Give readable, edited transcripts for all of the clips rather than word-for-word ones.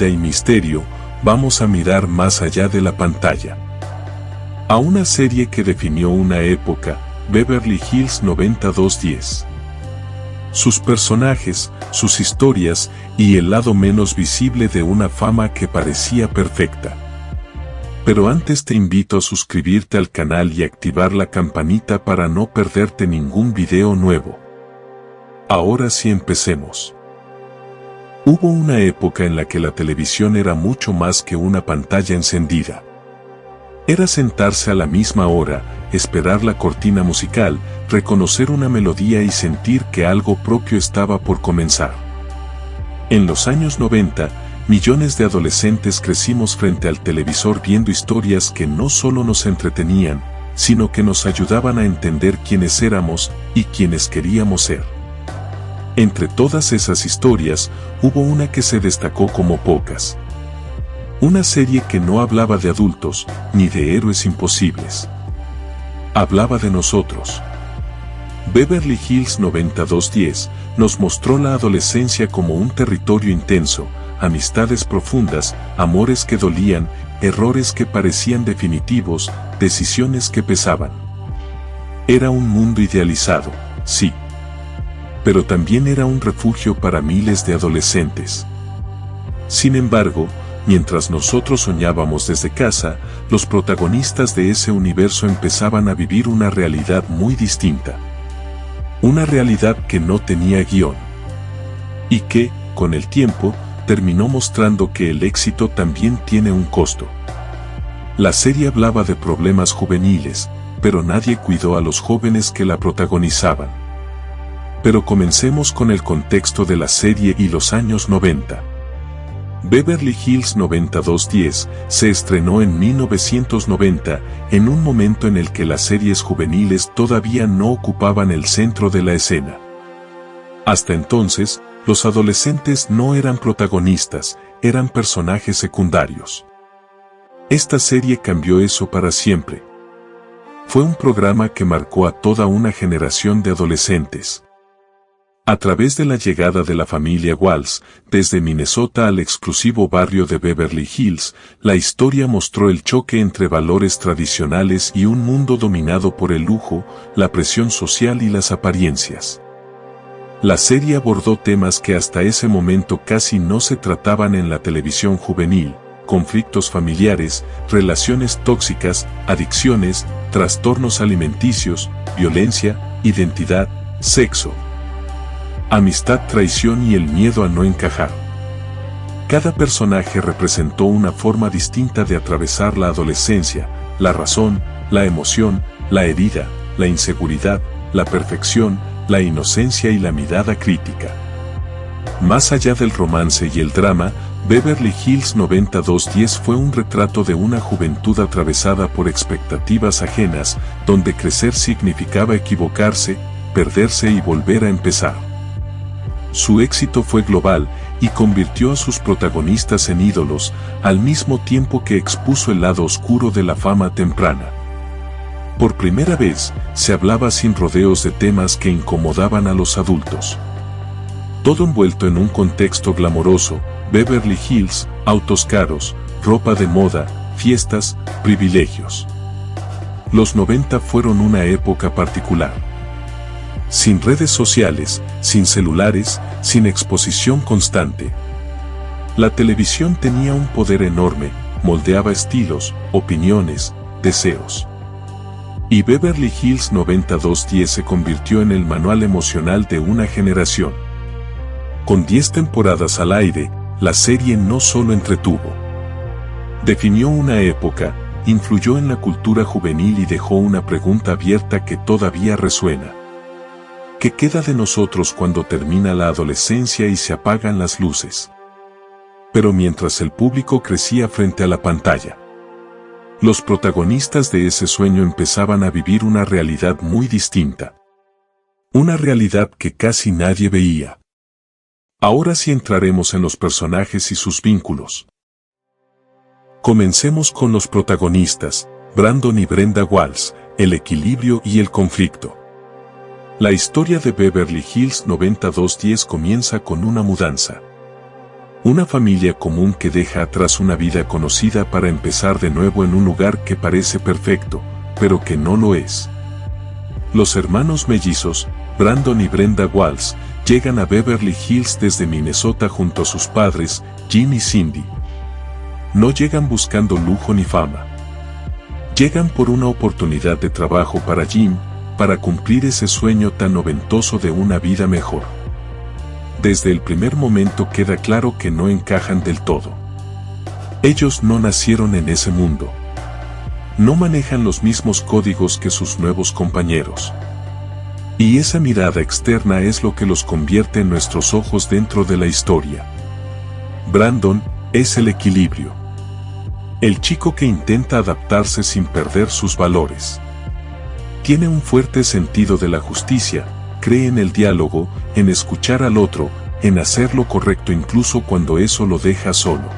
vida y misterio, vamos a mirar más allá de la pantalla. A una serie que definió una época, Beverly Hills 90210. Sus personajes, sus historias y el lado menos visible de una fama que parecía perfecta. Pero antes te invito a suscribirte al canal y activar la campanita para no perderte ningún video nuevo. Ahora sí empecemos. Hubo una época en la que la televisión era mucho más que una pantalla encendida. Era sentarse a la misma hora, esperar la cortina musical, reconocer una melodía y sentir que algo propio estaba por comenzar. En los años 90, millones de adolescentes crecimos frente al televisor viendo historias que no solo nos entretenían, sino que nos ayudaban a entender quiénes éramos y quiénes queríamos ser. Entre todas esas historias, hubo una que se destacó como pocas. Una serie que no hablaba de adultos, ni de héroes imposibles. Hablaba de nosotros. Beverly Hills 90210 nos mostró la adolescencia como un territorio intenso, amistades profundas, amores que dolían, errores que parecían definitivos, decisiones que pesaban. Era un mundo idealizado, sí. Pero también era un refugio para miles de adolescentes. Sin embargo, mientras nosotros soñábamos desde casa, los protagonistas de ese universo empezaban a vivir una realidad muy distinta. Una realidad que no tenía guión. Y que, con el tiempo, terminó mostrando que el éxito también tiene un costo. La serie hablaba de problemas juveniles, pero nadie cuidó a los jóvenes que la protagonizaban. Pero comencemos con el contexto de la serie y los años 90. Beverly Hills 90210 se estrenó en 1990, en un momento en el que las series juveniles todavía no ocupaban el centro de la escena. Hasta entonces, los adolescentes no eran protagonistas, eran personajes secundarios. Esta serie cambió eso para siempre. Fue un programa que marcó a toda una generación de adolescentes. A través de la llegada de la familia Walsh, desde Minnesota al exclusivo barrio de Beverly Hills, la historia mostró el choque entre valores tradicionales y un mundo dominado por el lujo, la presión social y las apariencias. La serie abordó temas que hasta ese momento casi no se trataban en la televisión juvenil: conflictos familiares, relaciones tóxicas, adicciones, trastornos alimenticios, violencia, identidad, sexo, amistad, traición y el miedo a no encajar. Cada personaje representó una forma distinta de atravesar la adolescencia: la razón, la emoción, la herida, la inseguridad, la perfección, la inocencia y la mirada crítica. Más allá del romance y el drama, Beverly Hills 90210 fue un retrato de una juventud atravesada por expectativas ajenas, donde crecer significaba equivocarse, perderse y volver a empezar. Su éxito fue global y convirtió a sus protagonistas en ídolos, al mismo tiempo que expuso el lado oscuro de la fama temprana. Por primera vez, se hablaba sin rodeos de temas que incomodaban a los adultos. Todo envuelto en un contexto glamoroso: Beverly Hills, autos caros, ropa de moda, fiestas, privilegios. Los 90 fueron una época particular. Sin redes sociales, sin celulares, sin exposición constante. La televisión tenía un poder enorme, moldeaba estilos, opiniones, deseos. Y Beverly Hills 90210 se convirtió en el manual emocional de una generación. Con 10 temporadas al aire, la serie no solo entretuvo. Definió una época, influyó en la cultura juvenil y dejó una pregunta abierta que todavía resuena. ¿Qué queda de nosotros cuando termina la adolescencia y se apagan las luces? Pero mientras el público crecía frente a la pantalla, los protagonistas de ese sueño empezaban a vivir una realidad muy distinta. Una realidad que casi nadie veía. Ahora sí entraremos en los personajes y sus vínculos. Comencemos con los protagonistas, Brandon y Brenda Walsh, el equilibrio y el conflicto. La historia de Beverly Hills 90210 comienza con una mudanza. Una familia común que deja atrás una vida conocida para empezar de nuevo en un lugar que parece perfecto, pero que no lo es. Los hermanos mellizos, Brandon y Brenda Walls, llegan a Beverly Hills desde Minnesota junto a sus padres, Jim y Cindy. No llegan buscando lujo ni fama. Llegan por una oportunidad de trabajo para Jim, para cumplir ese sueño tan noventoso de una vida mejor. Desde el primer momento queda claro que no encajan del todo. Ellos no nacieron en ese mundo. No manejan los mismos códigos que sus nuevos compañeros. Y esa mirada externa es lo que los convierte en nuestros ojos dentro de la historia. Brandon es el equilibrio. El chico que intenta adaptarse sin perder sus valores. Tiene un fuerte sentido de la justicia, cree en el diálogo, en escuchar al otro, en hacer lo correcto incluso cuando eso lo deja solo.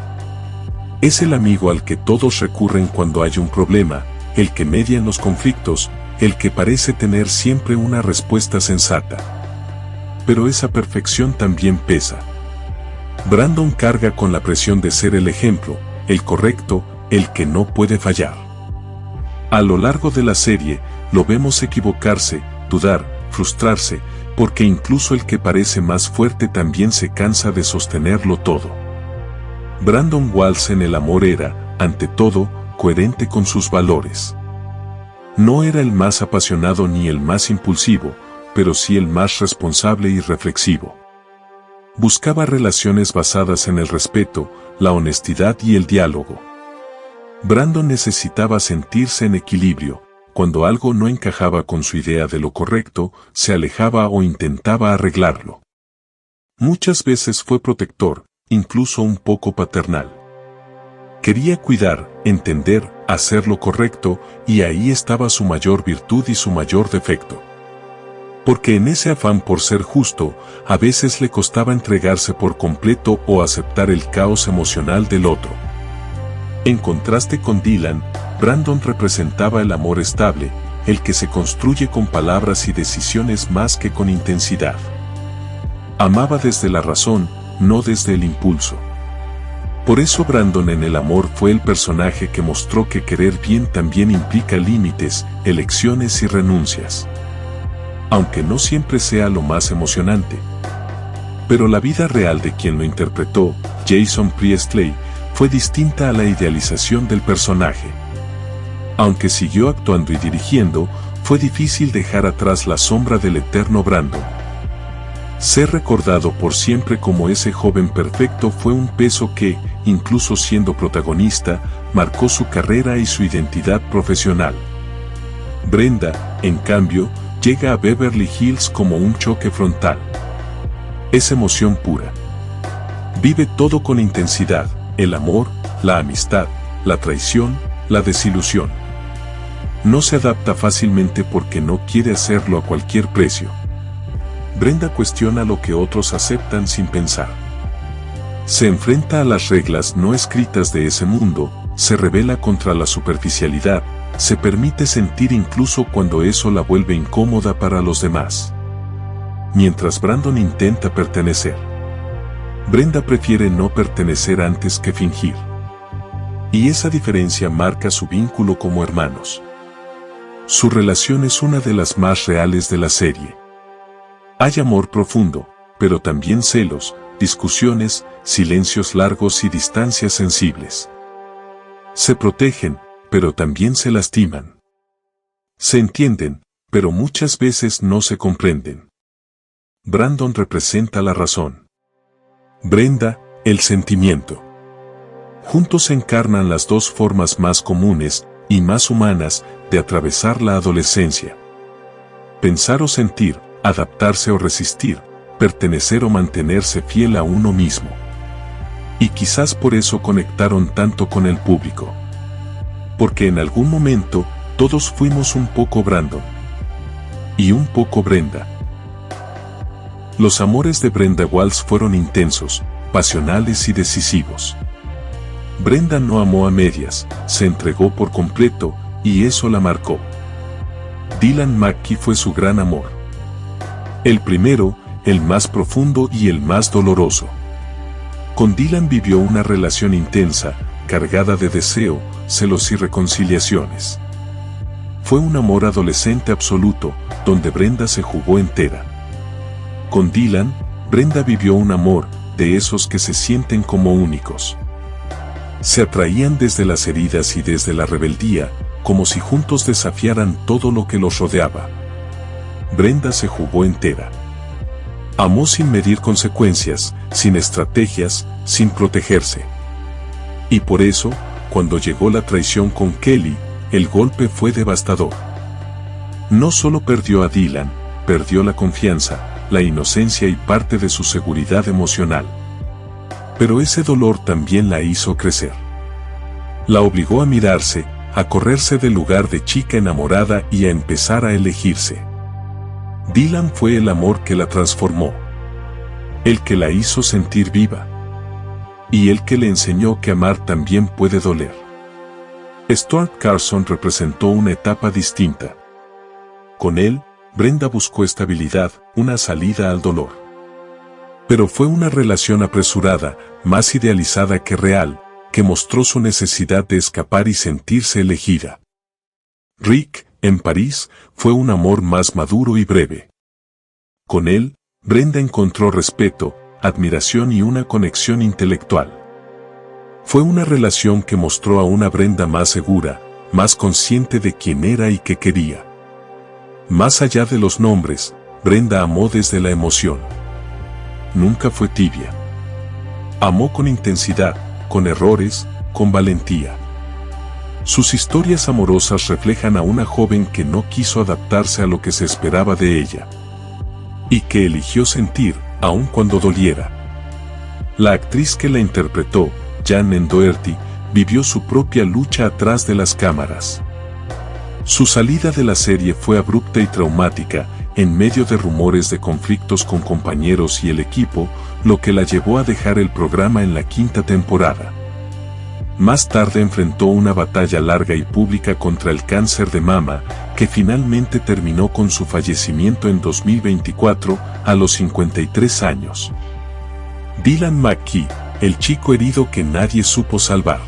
Es el amigo al que todos recurren cuando hay un problema, el que media en los conflictos, el que parece tener siempre una respuesta sensata. Pero esa perfección también pesa. Brandon carga con la presión de ser el ejemplo, el correcto, el que no puede fallar. A lo largo de la serie, lo vemos equivocarse, dudar, frustrarse, porque incluso el que parece más fuerte también se cansa de sostenerlo todo. Brandon Walls en el amor era, ante todo, coherente con sus valores. No era el más apasionado ni el más impulsivo, pero sí el más responsable y reflexivo. Buscaba relaciones basadas en el respeto, la honestidad y el diálogo. Brandon necesitaba sentirse en equilibrio. Cuando algo no encajaba con su idea de lo correcto, se alejaba o intentaba arreglarlo. Muchas veces fue protector, incluso un poco paternal. Quería cuidar, entender, hacer lo correcto, y ahí estaba su mayor virtud y su mayor defecto. Porque en ese afán por ser justo, a veces le costaba entregarse por completo o aceptar el caos emocional del otro. En contraste con Dylan, Brandon representaba el amor estable, el que se construye con palabras y decisiones más que con intensidad. Amaba desde la razón, no desde el impulso. Por eso Brandon en el amor fue el personaje que mostró que querer bien también implica límites, elecciones y renuncias. Aunque no siempre sea lo más emocionante. Pero la vida real de quien lo interpretó, Jason Priestley, fue distinta a la idealización del personaje. Aunque siguió actuando y dirigiendo, fue difícil dejar atrás la sombra del eterno Brandon. Ser recordado por siempre como ese joven perfecto fue un peso que, incluso siendo protagonista, marcó su carrera y su identidad profesional. Brenda, en cambio, llega a Beverly Hills como un choque frontal. Es emoción pura. Vive todo con intensidad, el amor, la amistad, la traición, la desilusión. No se adapta fácilmente porque no quiere hacerlo a cualquier precio. Brenda cuestiona lo que otros aceptan sin pensar. Se enfrenta a las reglas no escritas de ese mundo, se rebela contra la superficialidad, se permite sentir incluso cuando eso la vuelve incómoda para los demás. Mientras Brandon intenta pertenecer, Brenda prefiere no pertenecer antes que fingir. Y esa diferencia marca su vínculo como hermanos. Su relación es una de las más reales de la serie. Hay amor profundo, pero también celos, discusiones, silencios largos y distancias sensibles. Se protegen, pero también se lastiman. Se entienden, pero muchas veces no se comprenden. Brandon representa la razón. Brenda, el sentimiento. Juntos encarnan las dos formas más comunes y más humanas de atravesar la adolescencia. Pensar o sentir, adaptarse o resistir, pertenecer o mantenerse fiel a uno mismo. Y quizás por eso conectaron tanto con el público. Porque en algún momento, todos fuimos un poco Brandon. Y un poco Brenda. Los amores de Brenda Walls fueron intensos, pasionales y decisivos. Brenda no amó a medias, se entregó por completo, y eso la marcó. Dylan McKee fue su gran amor. El primero, el más profundo y el más doloroso. Con Dylan vivió una relación intensa, cargada de deseo, celos y reconciliaciones. Fue un amor adolescente absoluto, donde Brenda se jugó entera. Con Dylan, Brenda vivió un amor, de esos que se sienten como únicos. Se atraían desde las heridas y desde la rebeldía, como si juntos desafiaran todo lo que los rodeaba. Brenda se jugó entera. Amó sin medir consecuencias, sin estrategias, sin protegerse. Y por eso, cuando llegó la traición con Kelly, el golpe fue devastador. No solo perdió a Dylan, perdió la confianza, la inocencia y parte de su seguridad emocional. Pero ese dolor también la hizo crecer. La obligó a mirarse, a correrse del lugar de chica enamorada y a empezar a elegirse. Dylan fue el amor que la transformó. El que la hizo sentir viva. Y el que le enseñó que amar también puede doler. Stuart Carson representó una etapa distinta. Con él, Brenda buscó estabilidad, una salida al dolor. Pero fue una relación apresurada, más idealizada que real, que mostró su necesidad de escapar y sentirse elegida. Rick, en París, fue un amor más maduro y breve. Con él, Brenda encontró respeto, admiración y una conexión intelectual. Fue una relación que mostró a una Brenda más segura, más consciente de quién era y qué quería. Más allá de los nombres, Brenda amó desde la emoción. Nunca fue tibia. Amó con intensidad, con errores, con valentía. Sus historias amorosas reflejan a una joven que no quiso adaptarse a lo que se esperaba de ella. Y que eligió sentir, aun cuando doliera. La actriz que la interpretó, Janine Doherty, vivió su propia lucha atrás de las cámaras. Su salida de la serie fue abrupta y traumática, en medio de rumores de conflictos con compañeros y el equipo, lo que la llevó a dejar el programa en la 5ª temporada. Más tarde enfrentó una batalla larga y pública contra el cáncer de mama, que finalmente terminó con su fallecimiento en 2024, a los 53 años. Dylan McKee, el chico herido que nadie supo salvar.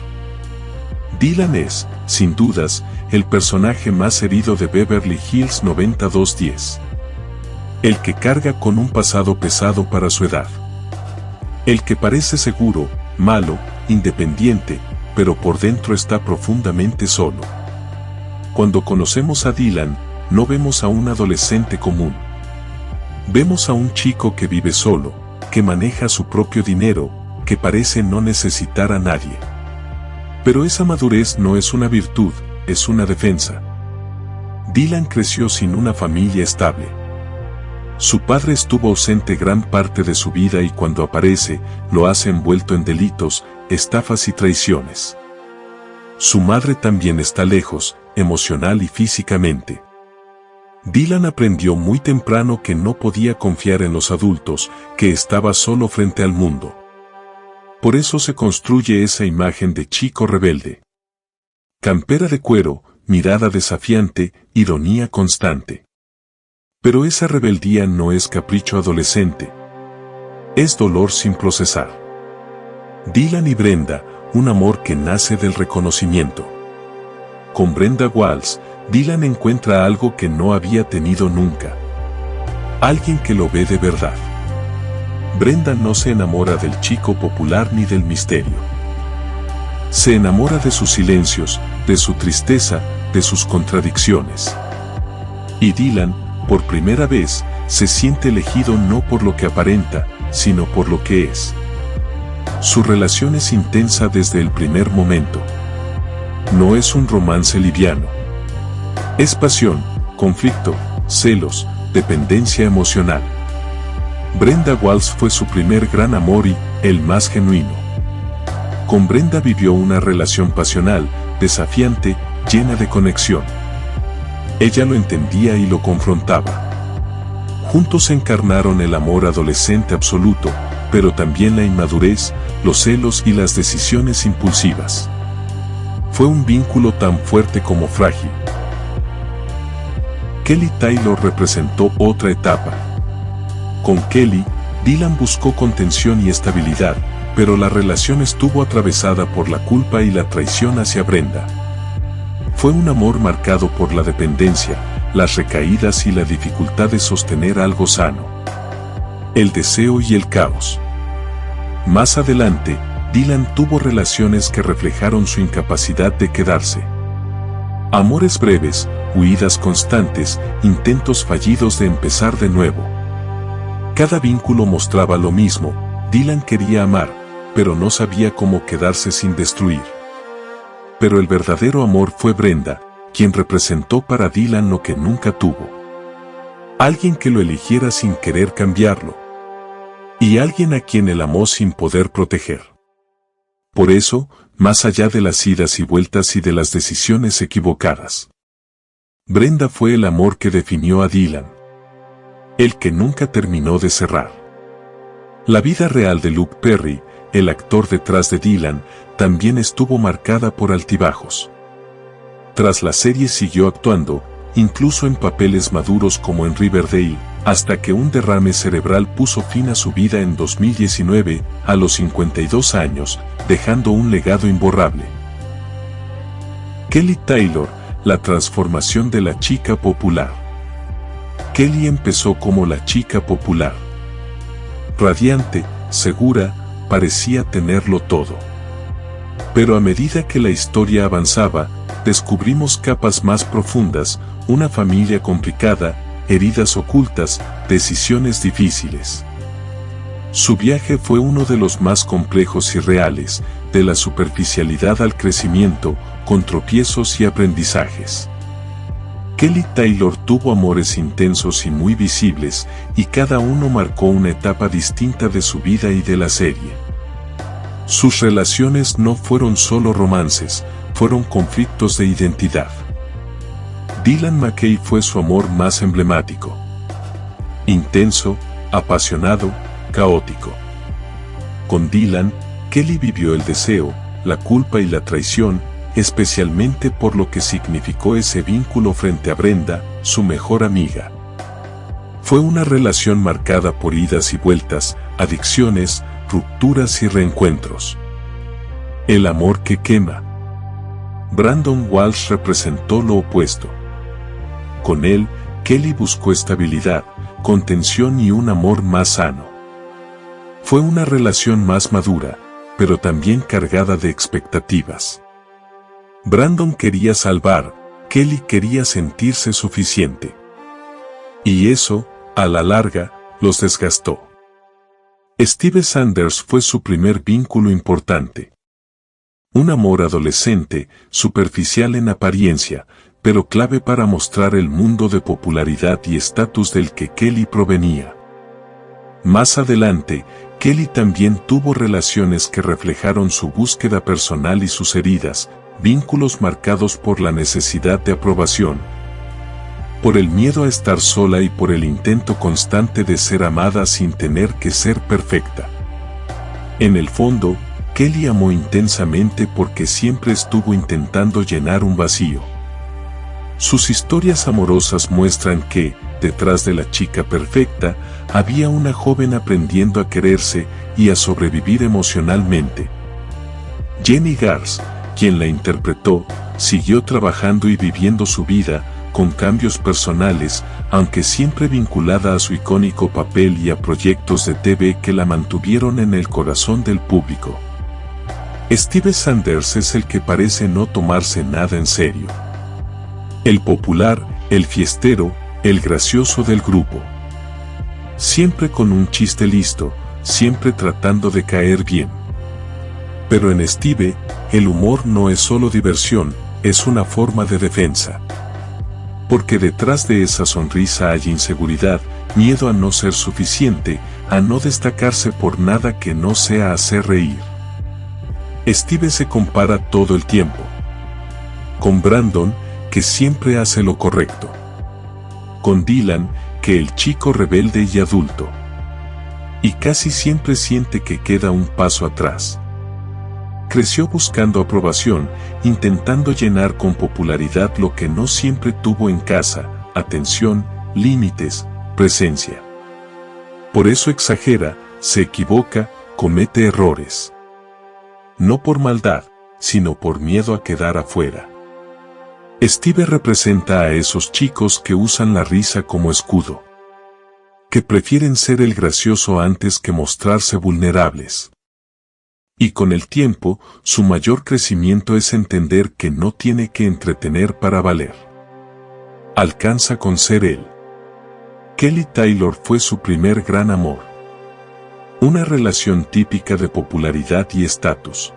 Dylan es, sin dudas, el personaje más herido de Beverly Hills 90210. El que carga con un pasado pesado para su edad. El que parece seguro, malo, independiente, pero por dentro está profundamente solo. Cuando conocemos a Dylan, no vemos a un adolescente común. Vemos a un chico que vive solo, que maneja su propio dinero, que parece no necesitar a nadie. Pero esa madurez no es una virtud, es una defensa. Dylan creció sin una familia estable. Su padre estuvo ausente gran parte de su vida y cuando aparece, lo hace envuelto en delitos, estafas y traiciones. Su madre también está lejos, emocional y físicamente. Dylan aprendió muy temprano que no podía confiar en los adultos, que estaba solo frente al mundo. Por eso se construye esa imagen de chico rebelde. Campera de cuero, mirada desafiante, ironía constante. Pero esa rebeldía no es capricho adolescente. Es dolor sin procesar. Dylan y Brenda, un amor que nace del reconocimiento. Con Brenda Walls, Dylan encuentra algo que no había tenido nunca. Alguien que lo ve de verdad. Brenda no se enamora del chico popular ni del misterio. Se enamora de sus silencios, de su tristeza, de sus contradicciones. Y Dylan, por primera vez, se siente elegido no por lo que aparenta, sino por lo que es. Su relación es intensa desde el primer momento. No es un romance liviano. Es pasión, conflicto, celos, dependencia emocional. Brenda Walls fue su primer gran amor y el más genuino. Con Brenda vivió una relación pasional, desafiante, llena de conexión. Ella lo entendía y lo confrontaba. Juntos encarnaron el amor adolescente absoluto, pero también la inmadurez, los celos y las decisiones impulsivas. Fue un vínculo tan fuerte como frágil. Kelly Taylor representó otra etapa. Con Kelly, Dylan buscó contención y estabilidad, pero la relación estuvo atravesada por la culpa y la traición hacia Brenda. Fue un amor marcado por la dependencia, las recaídas y la dificultad de sostener algo sano. El deseo y el caos. Más adelante, Dylan tuvo relaciones que reflejaron su incapacidad de quedarse. Amores breves, huidas constantes, intentos fallidos de empezar de nuevo. Cada vínculo mostraba lo mismo: Dylan quería amar, pero no sabía cómo quedarse sin destruir. Pero el verdadero amor fue Brenda, quien representó para Dylan lo que nunca tuvo. Alguien que lo eligiera sin querer cambiarlo. Y alguien a quien él amó sin poder proteger. Por eso, más allá de las idas y vueltas y de las decisiones equivocadas, Brenda fue el amor que definió a Dylan. El que nunca terminó de cerrar. La vida real de Luke Perry, el actor detrás de Dylan, también estuvo marcada por altibajos. Tras la serie siguió actuando, incluso en papeles maduros como en Riverdale, hasta que un derrame cerebral puso fin a su vida en 2019, a los 52 años, dejando un legado imborrable. Kelly Taylor, la transformación de la chica popular. Kelly empezó como la chica popular. Radiante, segura, parecía tenerlo todo. Pero a medida que la historia avanzaba, descubrimos capas más profundas, una familia complicada, heridas ocultas, decisiones difíciles. Su viaje fue uno de los más complejos y reales, de la superficialidad al crecimiento, con tropiezos y aprendizajes. Kelly Taylor tuvo amores intensos y muy visibles, y cada uno marcó una etapa distinta de su vida y de la serie. Sus relaciones no fueron solo romances, fueron conflictos de identidad. Dylan McKay fue su amor más emblemático. Intenso, apasionado, caótico. Con Dylan, Kelly vivió el deseo, la culpa y la traición, especialmente por lo que significó ese vínculo frente a Brenda, su mejor amiga. Fue una relación marcada por idas y vueltas, adicciones, rupturas y reencuentros. El amor que quema. Brandon Walsh representó lo opuesto. Con él, Kelly buscó estabilidad, contención y un amor más sano. Fue una relación más madura, pero también cargada de expectativas. Brandon quería salvar, Kelly quería sentirse suficiente. Y eso, a la larga, los desgastó. Steve Sanders fue su primer vínculo importante. Un amor adolescente, superficial en apariencia, pero clave para mostrar el mundo de popularidad y estatus del que Kelly provenía. Más adelante, Kelly también tuvo relaciones que reflejaron su búsqueda personal y sus heridas, vínculos marcados por la necesidad de aprobación, por el miedo a estar sola y por el intento constante de ser amada sin tener que ser perfecta. En el fondo, Kelly amó intensamente porque siempre estuvo intentando llenar un vacío. Sus historias amorosas muestran que, detrás de la chica perfecta, había una joven aprendiendo a quererse y a sobrevivir emocionalmente. Jenny Garth, quien la interpretó, siguió trabajando y viviendo su vida, con cambios personales, aunque siempre vinculada a su icónico papel y a proyectos de TV que la mantuvieron en el corazón del público. Steve Sanders es el que parece no tomarse nada en serio. El popular, el fiestero, el gracioso del grupo. Siempre con un chiste listo, siempre tratando de caer bien. Pero en Steve, el humor no es solo diversión, es una forma de defensa. Porque detrás de esa sonrisa hay inseguridad, miedo a no ser suficiente, a no destacarse por nada que no sea hacer reír. Steve se compara todo el tiempo. Con Brandon, que siempre hace lo correcto. Con Dylan, que el chico rebelde y adulto. Y casi siempre siente que queda un paso atrás. Creció buscando aprobación, intentando llenar con popularidad lo que no siempre tuvo en casa, atención, límites, presencia. Por eso exagera, se equivoca, comete errores. No por maldad, sino por miedo a quedar afuera. Steve representa a esos chicos que usan la risa como escudo, que prefieren ser el gracioso antes que mostrarse vulnerables. Y con el tiempo, su mayor crecimiento es entender que no tiene que entretener para valer. Alcanza con ser él. Kelly Taylor fue su primer gran amor. Una relación típica de popularidad y estatus.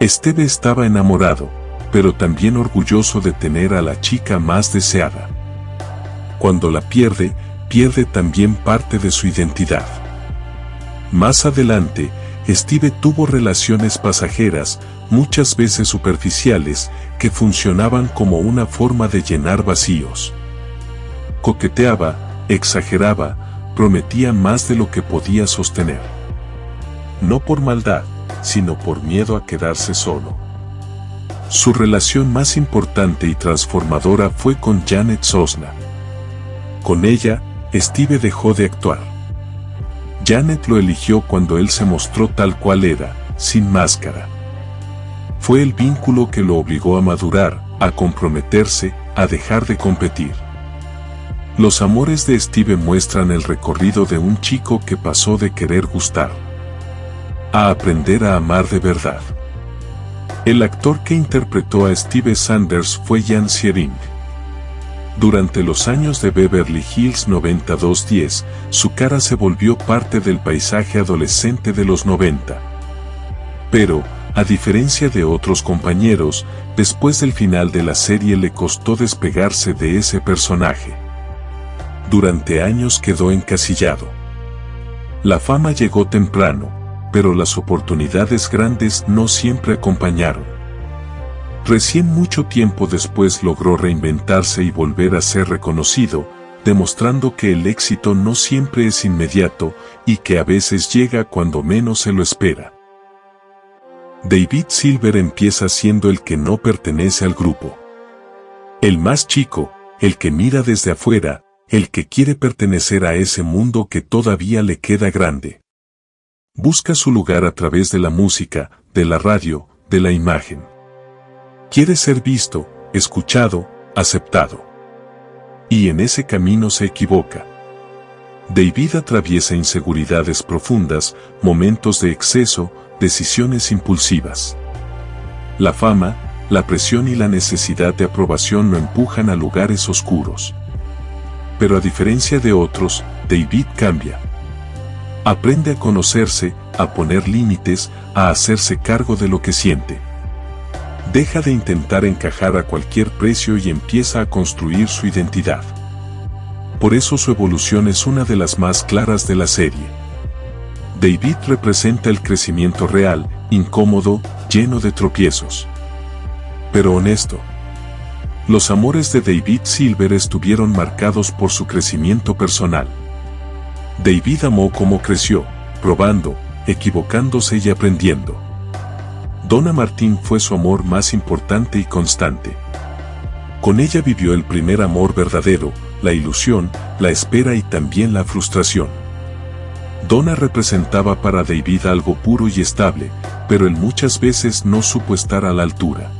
Steve estaba enamorado, pero también orgulloso de tener a la chica más deseada. Cuando la pierde, pierde también parte de su identidad. Más adelante, Steve tuvo relaciones pasajeras, muchas veces superficiales, que funcionaban como una forma de llenar vacíos. Coqueteaba, exageraba, prometía más de lo que podía sostener. No por maldad, sino por miedo a quedarse solo. Su relación más importante y transformadora fue con Janet Sosna. Con ella, Steve dejó de actuar. Janet lo eligió cuando él se mostró tal cual era, sin máscara. Fue el vínculo que lo obligó a madurar, a comprometerse, a dejar de competir. Los amores de Steve muestran el recorrido de un chico que pasó de querer gustar a aprender a amar de verdad. El actor que interpretó a Steve Sanders fue Jan Siering. Durante los años de Beverly Hills 90210, su cara se volvió parte del paisaje adolescente de los 90. Pero, a diferencia de otros compañeros, después del final de la serie le costó despegarse de ese personaje. Durante años quedó encasillado. La fama llegó temprano, pero las oportunidades grandes no siempre acompañaron. Recién mucho tiempo después logró reinventarse y volver a ser reconocido, demostrando que el éxito no siempre es inmediato y que a veces llega cuando menos se lo espera. David Silver empieza siendo el que no pertenece al grupo. El más chico, el que mira desde afuera, el que quiere pertenecer a ese mundo que todavía le queda grande. Busca su lugar a través de la música, de la radio, de la imagen. Quiere ser visto, escuchado, aceptado. Y en ese camino se equivoca. David atraviesa inseguridades profundas, momentos de exceso, decisiones impulsivas. La fama, la presión y la necesidad de aprobación lo empujan a lugares oscuros. Pero a diferencia de otros, David cambia. Aprende a conocerse, a poner límites, a hacerse cargo de lo que siente. Deja de intentar encajar a cualquier precio y empieza a construir su identidad. Por eso su evolución es una de las más claras de la serie. David representa el crecimiento real, incómodo, lleno de tropiezos. Pero honesto. Los amores de David Silver estuvieron marcados por su crecimiento personal. David amó como creció, probando, equivocándose y aprendiendo. Donna Martín fue su amor más importante y constante. Con ella vivió el primer amor verdadero, la ilusión, la espera y también la frustración. Donna representaba para David algo puro y estable, pero él muchas veces no supo estar a la altura.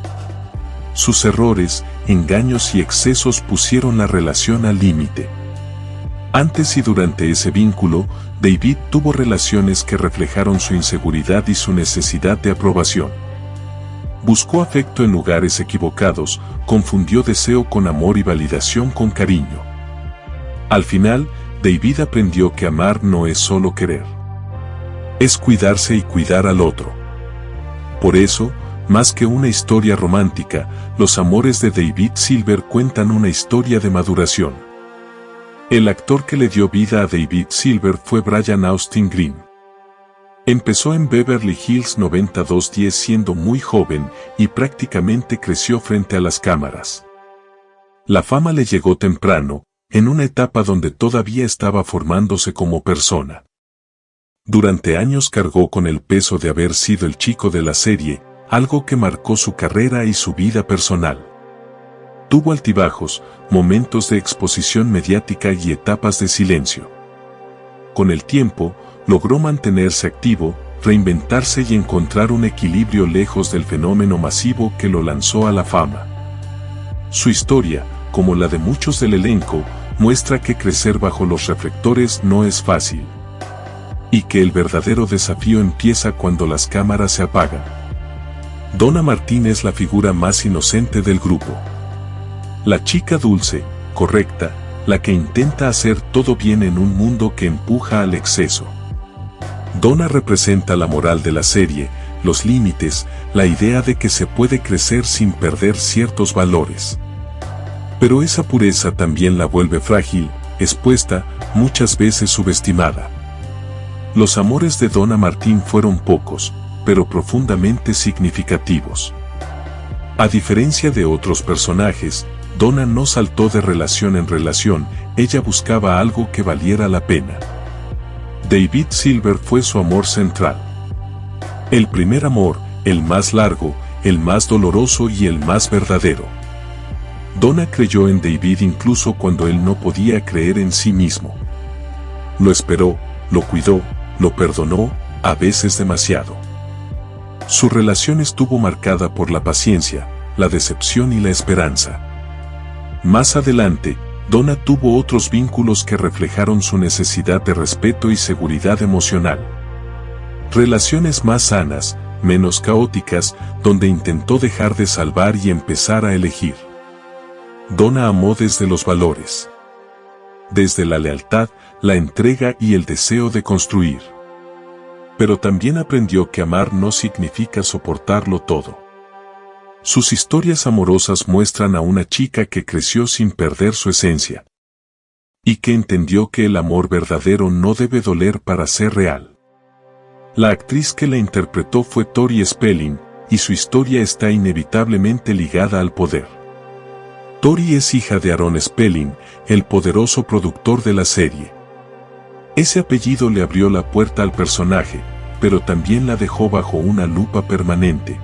Sus errores, engaños y excesos pusieron la relación al límite. Antes y durante ese vínculo, David tuvo relaciones que reflejaron su inseguridad y su necesidad de aprobación. Buscó afecto en lugares equivocados, confundió deseo con amor y validación con cariño. Al final, David aprendió que amar no es solo querer. Es cuidarse y cuidar al otro. Por eso, más que una historia romántica, los amores de David Silver cuentan una historia de maduración. El actor que le dio vida a David Silver fue Brian Austin Green. Empezó en Beverly Hills 90210 siendo muy joven y prácticamente creció frente a las cámaras. La fama le llegó temprano, en una etapa donde todavía estaba formándose como persona. Durante años cargó con el peso de haber sido el chico de la serie, algo que marcó su carrera y su vida personal. Tuvo altibajos, momentos de exposición mediática y etapas de silencio. Con el tiempo, logró mantenerse activo, reinventarse y encontrar un equilibrio lejos del fenómeno masivo que lo lanzó a la fama. Su historia, como la de muchos del elenco, muestra que crecer bajo los reflectores no es fácil. Y que el verdadero desafío empieza cuando las cámaras se apagan. Donna Martín es la figura más inocente del grupo. La chica dulce, correcta, la que intenta hacer todo bien en un mundo que empuja al exceso. Donna representa la moral de la serie, los límites, la idea de que se puede crecer sin perder ciertos valores. Pero esa pureza también la vuelve frágil, expuesta, muchas veces subestimada. Los amores de Donna Martín fueron pocos, pero profundamente significativos. A diferencia de otros personajes, Donna no saltó de relación en relación, ella buscaba algo que valiera la pena. David Silver fue su amor central. El primer amor, el más largo, el más doloroso y el más verdadero. Donna creyó en David incluso cuando él no podía creer en sí mismo. Lo esperó, lo cuidó, lo perdonó, a veces demasiado. Su relación estuvo marcada por la paciencia, la decepción y la esperanza. Más adelante, Donna tuvo otros vínculos que reflejaron su necesidad de respeto y seguridad emocional. Relaciones más sanas, menos caóticas, donde intentó dejar de salvar y empezar a elegir. Donna amó desde los valores. Desde la lealtad, la entrega y el deseo de construir. Pero también aprendió que amar no significa soportarlo todo. Sus historias amorosas muestran a una chica que creció sin perder su esencia. Y que entendió que el amor verdadero no debe doler para ser real. La actriz que la interpretó fue Tori Spelling, y su historia está inevitablemente ligada al poder. Tori es hija de Aaron Spelling, el poderoso productor de la serie. Ese apellido le abrió la puerta al personaje, pero también la dejó bajo una lupa permanente.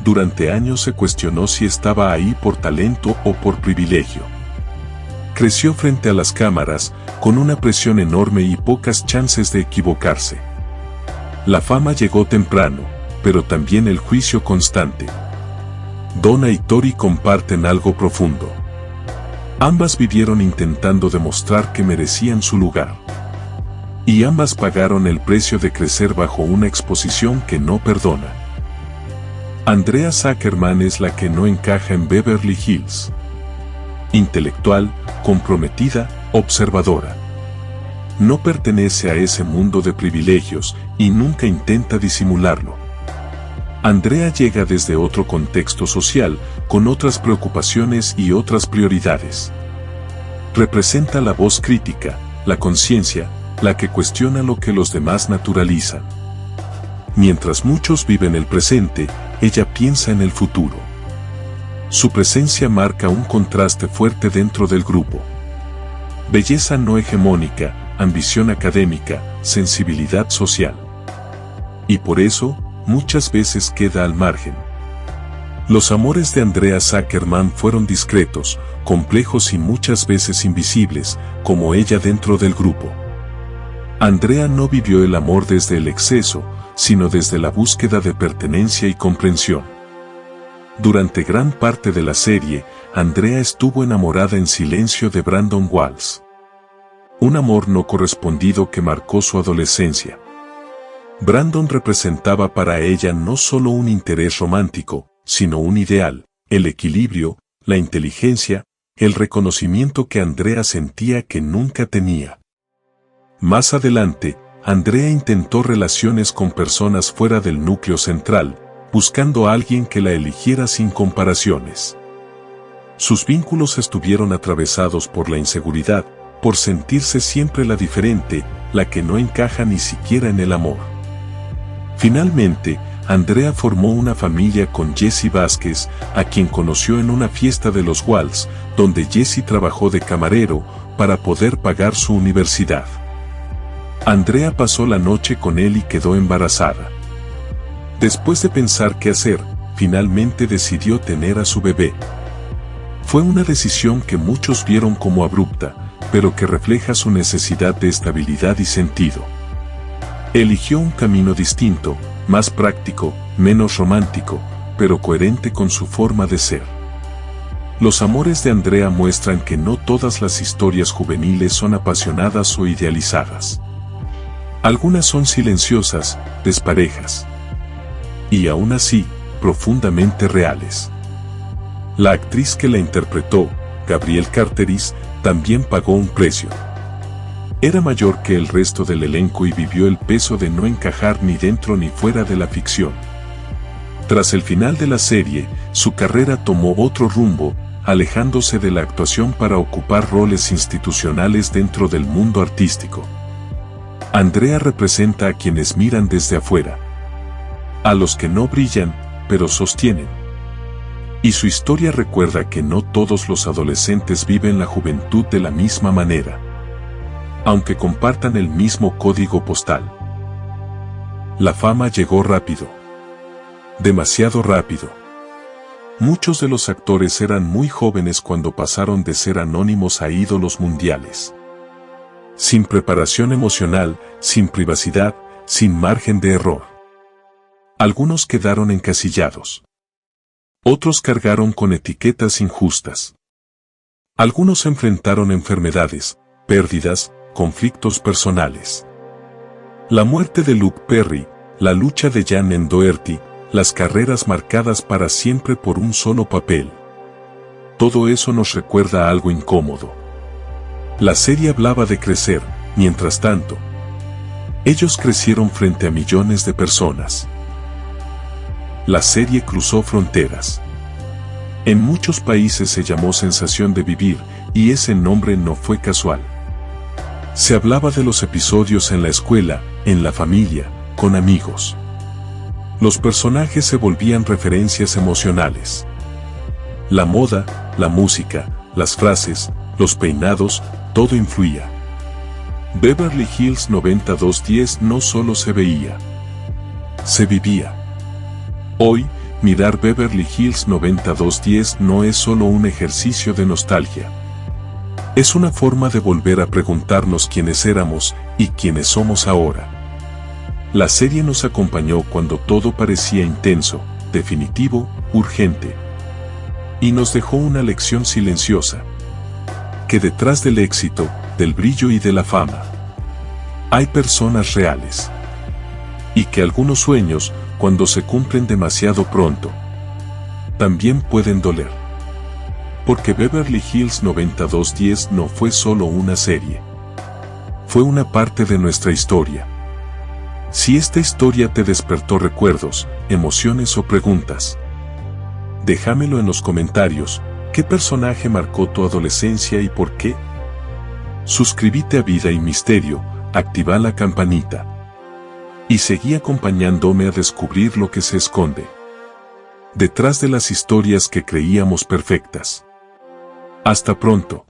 Durante años se cuestionó si estaba ahí por talento o por privilegio. Creció frente a las cámaras, con una presión enorme y pocas chances de equivocarse. La fama llegó temprano, pero también el juicio constante. Donna y Tori comparten algo profundo. Ambas vivieron intentando demostrar que merecían su lugar. Y ambas pagaron el precio de crecer bajo una exposición que no perdona. Andrea Zuckerman es la que no encaja en Beverly Hills. Intelectual, comprometida, observadora. No pertenece a ese mundo de privilegios y nunca intenta disimularlo. Andrea llega desde otro contexto social, con otras preocupaciones y otras prioridades. Representa la voz crítica, la conciencia, la que cuestiona lo que los demás naturalizan. Mientras muchos viven el presente, ella piensa en el futuro. Su presencia marca un contraste fuerte dentro del grupo. Belleza no hegemónica, ambición académica, sensibilidad social. Y por eso, muchas veces queda al margen. Los amores de Andrea Zuckerman fueron discretos, complejos y muchas veces invisibles, como ella dentro del grupo. Andrea no vivió el amor desde el exceso, sino desde la búsqueda de pertenencia y comprensión. Durante gran parte de la serie, Andrea estuvo enamorada en silencio de Brandon Walsh. Un amor no correspondido que marcó su adolescencia. Brandon representaba para ella no solo un interés romántico, sino un ideal, el equilibrio, la inteligencia, el reconocimiento que Andrea sentía que nunca tenía. Más adelante, Andrea intentó relaciones con personas fuera del núcleo central, buscando a alguien que la eligiera sin comparaciones. Sus vínculos estuvieron atravesados por la inseguridad, por sentirse siempre la diferente, la que no encaja ni siquiera en el amor. Finalmente, Andrea formó una familia con Jesse Vázquez, a quien conoció en una fiesta de los Walsh, donde Jesse trabajó de camarero para poder pagar su universidad. Andrea pasó la noche con él y quedó embarazada. Después de pensar qué hacer, finalmente decidió tener a su bebé. Fue una decisión que muchos vieron como abrupta, pero que refleja su necesidad de estabilidad y sentido. Eligió un camino distinto, más práctico, menos romántico, pero coherente con su forma de ser. Los amores de Andrea muestran que no todas las historias juveniles son apasionadas o idealizadas. Algunas son silenciosas, desparejas. Y aún así, profundamente reales. La actriz que la interpretó, Gabrielle Carteris, también pagó un precio. Era mayor que el resto del elenco y vivió el peso de no encajar ni dentro ni fuera de la ficción. Tras el final de la serie, su carrera tomó otro rumbo, alejándose de la actuación para ocupar roles institucionales dentro del mundo artístico. Andrea representa a quienes miran desde afuera. A los que no brillan, pero sostienen. Y su historia recuerda que no todos los adolescentes viven la juventud de la misma manera. Aunque compartan el mismo código postal. La fama llegó rápido. Demasiado rápido. Muchos de los actores eran muy jóvenes cuando pasaron de ser anónimos a ídolos mundiales. Sin preparación emocional, sin privacidad, sin margen de error. Algunos quedaron encasillados. Otros cargaron con etiquetas injustas. Algunos enfrentaron enfermedades, pérdidas, conflictos personales. La muerte de Luke Perry, la lucha de Janine Doherty, las carreras marcadas para siempre por un solo papel. Todo eso nos recuerda algo incómodo. La serie hablaba de crecer, mientras tanto, ellos crecieron frente a millones de personas. La serie cruzó fronteras. En muchos países se llamó Sensación de Vivir, y ese nombre no fue casual. Se hablaba de los episodios en la escuela, en la familia, con amigos. Los personajes se volvían referencias emocionales. La moda, la música, las frases, los peinados, todo influía. Beverly Hills 90210 no solo se veía, se vivía. Hoy, mirar Beverly Hills 90210 no es solo un ejercicio de nostalgia. Es una forma de volver a preguntarnos quiénes éramos y quiénes somos ahora. La serie nos acompañó cuando todo parecía intenso, definitivo, urgente. Y nos dejó una lección silenciosa. Que detrás del éxito, del brillo y de la fama, hay personas reales. Y que algunos sueños, cuando se cumplen demasiado pronto, también pueden doler. Porque Beverly Hills 90210 no fue solo una serie. Fue una parte de nuestra historia. Si esta historia te despertó recuerdos, emociones o preguntas, déjamelo en los comentarios. ¿Qué personaje marcó tu adolescencia y por qué? Suscríbete a Vida y Misterio, activa la campanita. Y seguí acompañándome a descubrir lo que se esconde detrás de las historias que creíamos perfectas. Hasta pronto.